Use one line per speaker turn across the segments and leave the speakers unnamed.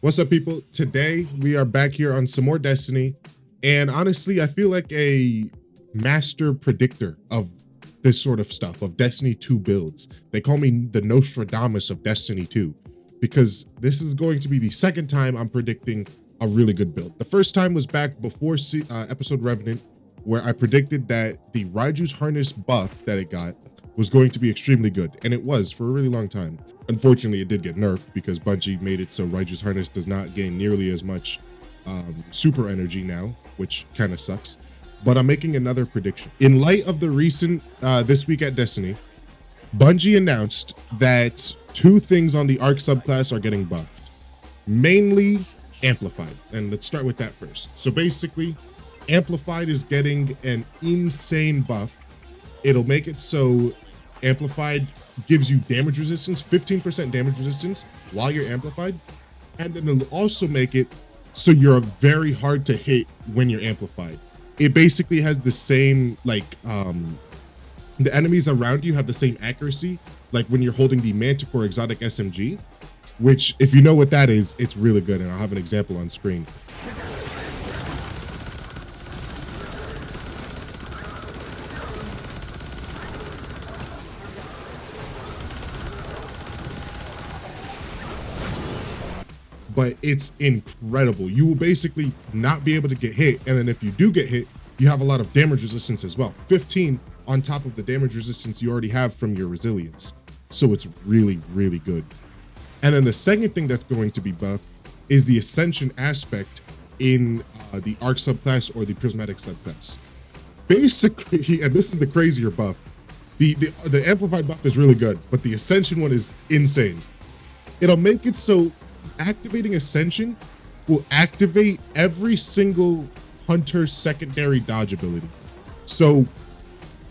What's up, people? Today we are back here on some more Destiny, and honestly, I feel like a master predictor of this sort of stuff, of Destiny 2 builds. They call me the Nostradamus of Destiny 2, because this is going to be the second time I'm predicting a really good build. The first time was back before episode Revenant, where I predicted that the Raiju's Harness buff that it got was going to be extremely good, and it was for a really long time. Unfortunately, it did get nerfed because Bungie made it so Raiju's Harness does not gain nearly as much super energy now, which kind of sucks. But I'm making another prediction. In light of the recent This Week at Destiny, Bungie announced that two things on the Arc subclass are getting buffed, mainly Amplified. And let's start with that first. So basically, Amplified is getting an insane buff. It'll make it so Amplified gives you damage resistance, 15% damage resistance while you're amplified. And then it'll also make it so you're very hard to hit when you're amplified. It basically has the same, like, the enemies around you have the same accuracy, like when you're holding the Manticore exotic SMG, which, if you know what that is, it's really good. And I'll have an example on screen. But it's incredible. You will basically not be able to get hit, and then if you do get hit, you have a lot of damage resistance as well. 15 on top of the damage resistance you already have from your resilience. So it's really, really good. And then the second thing that's going to be buffed is the Ascension aspect in the Arc subclass or the Prismatic subclass. Basically, and this is the crazier buff, the Amplified buff is really good, but the Ascension one is insane. It'll make it so activating Ascension will activate every single Hunter's secondary dodge ability. So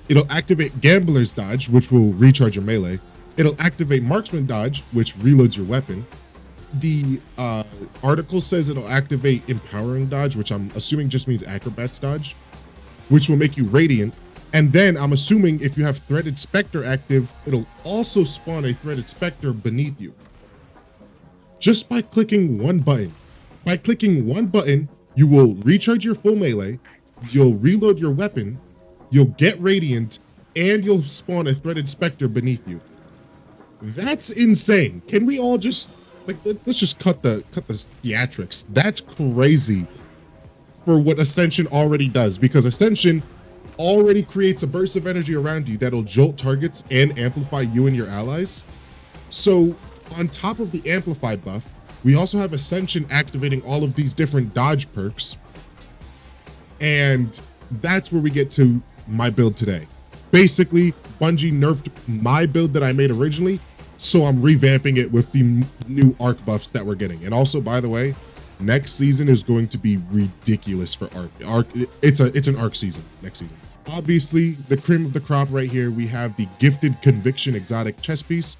it'll activate Gambler's dodge, which will recharge your melee. It'll activate Marksman dodge, which reloads your weapon. The article says it'll activate Empowering dodge, which I'm assuming just means Acrobat's dodge, which will make you Radiant. And then I'm assuming if you have Threaded Spectre active, it'll also spawn a Threaded Spectre beneath you. Just by clicking one button. By clicking one button, you will recharge your full melee, you'll reload your weapon, you'll get Radiant, and you'll spawn a Threaded Spectre beneath you. That's insane. Can we all just, like, let's just cut the theatrics. That's crazy for what Ascension already does, because Ascension already creates a burst of energy around you that'll jolt targets and amplify you and your allies. So on top of the Amplify buff, we also have Ascension activating all of these different dodge perks. And that's where we get to my build today. Basically, Bungie nerfed my build that I made originally, so I'm revamping it with the new Arc buffs that we're getting. And also, by the way, next season is going to be ridiculous for Arc. It's an Arc season next season. Obviously, the cream of the crop right here, we have the Gifted Conviction exotic chest piece,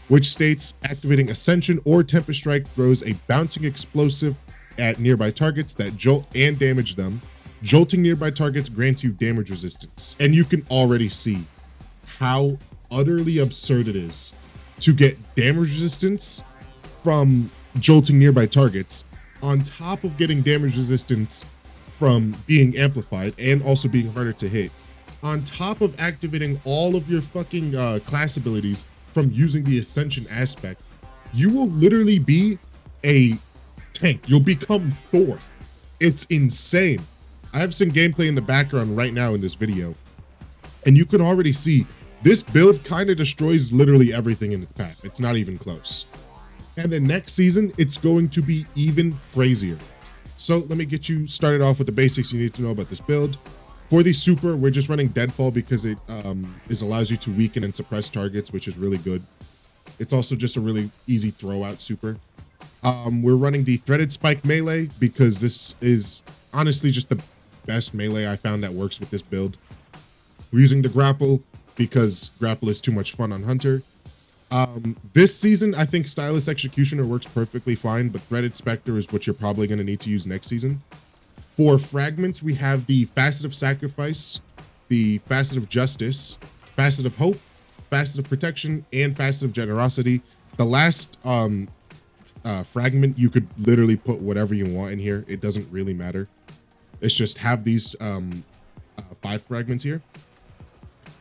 which states activating Ascension or Tempest Strike throws a bouncing explosive at nearby targets that jolt and damage them. Jolting nearby targets grants you damage resistance. And you can already see how utterly absurd it is to get damage resistance from jolting nearby targets on top of getting damage resistance from being amplified and also being harder to hit, on top of activating all of your fucking class abilities from using the Ascension aspect. You will literally be a tank. You'll become Thor. It's insane. I have some gameplay in the background right now in this video, and you can already see this build kind of destroys literally everything in its path. It's not even close. And then next season, it's going to be even crazier. So let me get you started off with the basics you need to know about this build. For the super, we're just running Deadfall because it allows you to weaken and suppress targets, which is really good. It's also just a really easy throw out super. We're running the Threaded Spike melee because this is honestly just the best melee I found that works with this build. We're using the Grapple because Grapple is too much fun on Hunter. This season, I think Stylus Executioner works perfectly fine, but Threaded Spectre is what you're probably going to need to use next season. For fragments, we have the Facet of Sacrifice, the Facet of Justice, Facet of Hope, Facet of Protection, and Facet of Generosity. The last fragment, you could literally put whatever you want in here. It doesn't really matter. It's just have these 5 fragments here.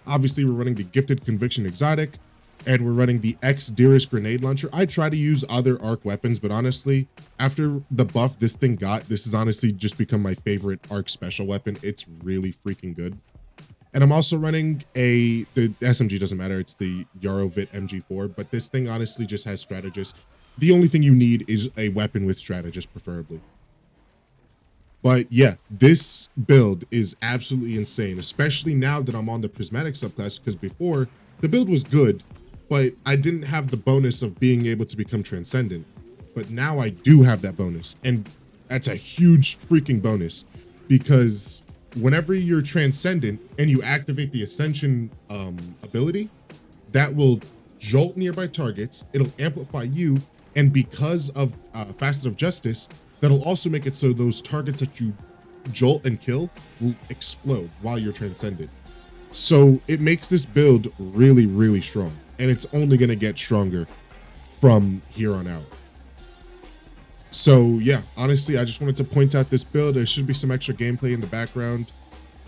Obviously, we're running the Gifted Conviction Exotic, and we're running the X Dearest Grenade Launcher. I try to use other arc weapons, but honestly, after the buff this thing got, this has honestly just become my favorite arc special weapon. It's really freaking good. And I'm also running the SMG doesn't matter, it's the Yarovit MG4, but this thing honestly just has Strategist. The only thing you need is a weapon with Strategist, preferably. But yeah, this build is absolutely insane, especially now that I'm on the Prismatic subclass, because before, the build was good, but I didn't have the bonus of being able to become Transcendent. But now I do have that bonus, and that's a huge freaking bonus, because whenever you're Transcendent and you activate the Ascension ability, that will jolt nearby targets, it'll amplify you, and because of Facet of Justice, that'll also make it so those targets that you jolt and kill will explode while you're Transcendent. So it makes this build really, really strong, and it's only going to get stronger from here on out. So yeah, honestly, I just wanted to point out this build. There should be some extra gameplay in the background.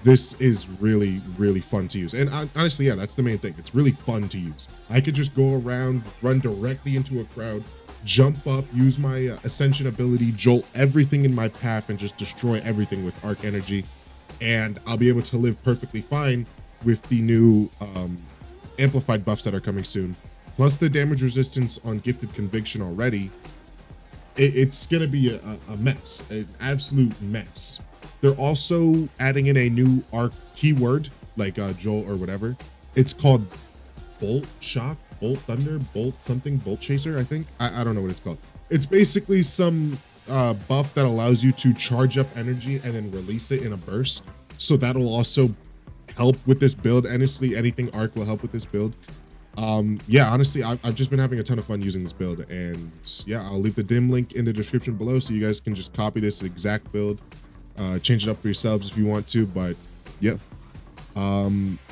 This is really, really fun to use. And honestly, yeah, that's the main thing. It's really fun to use. I could just go around, run directly into a crowd, jump up, use my Ascension ability, jolt everything in my path, and just destroy everything with Arc Energy. And I'll be able to live perfectly fine with the new amplified buffs that are coming soon. Plus the damage resistance on Gifted Conviction already. It's gonna be a mess, an absolute mess. They're also adding in a new arc keyword, like Joel or whatever. It's called Bolt Shock, Bolt Thunder, Bolt something, Bolt Chaser, I think. I don't know what it's called. It's basically some buff that allows you to charge up energy and then release it in a burst. So that'll also help with this build. Honestly, anything arc will help with this build. Yeah, honestly, I've just been having a ton of fun using this build, and yeah, I'll leave the dim link in the description below so you guys can just copy this exact build, change it up for yourselves if you want to. But yeah,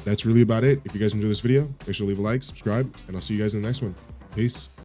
that's really about it. If you guys enjoyed this video, make sure to leave a like, subscribe, and I'll see you guys in the next one. Peace.